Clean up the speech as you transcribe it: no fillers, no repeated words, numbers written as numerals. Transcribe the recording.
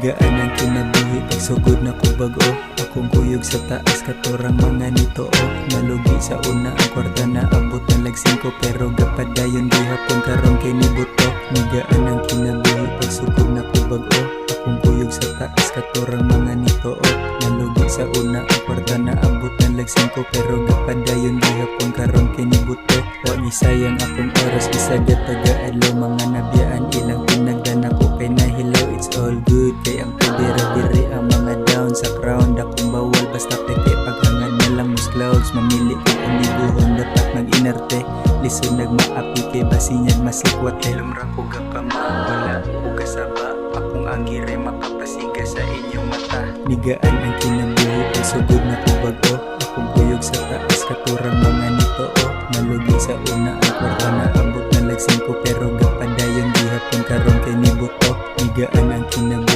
Nigaan ang kinabuhi pagsugod na ko bag-o. Akong kuyog sa taas katurang mga nito o. Nalugi sa una ang kwarta na abot na lag 5 pero gapadayon gihapon karon kay nibuto. Nigaan ang kinabuhi pagsugod na ko bag-o. Akong kuyog sa taas katurang mga nito o. Nalugi sa una ang kwarta na abot na lag 5 pero gapadayon gihapon karon kay nibuto. Wa gisayang akong oras bisagad taga-adlaw mga nabiyaan ilang pinagdana ko kay nahilaw. It's all good kay ang pudira diri ang mga down sa crown dakong bawal basta peke paghangad na lang mus clouds. Mamili ko kung liguhon dapat mag-inerte lisod nagmaapi kay basinyag masikwat lumra ko gapama wala ko kasaba akong agire makapasiga sa inyong mata. Nigaan ang kinabuhi pagsugod na ko bag-o. Akong kuyog sa taas katurang mga nito o. Nalugi sa una ang kwarta na abot na lag 5 pero gapadayon gihapon karon kay nibuto. Nigaan ang kinabuhi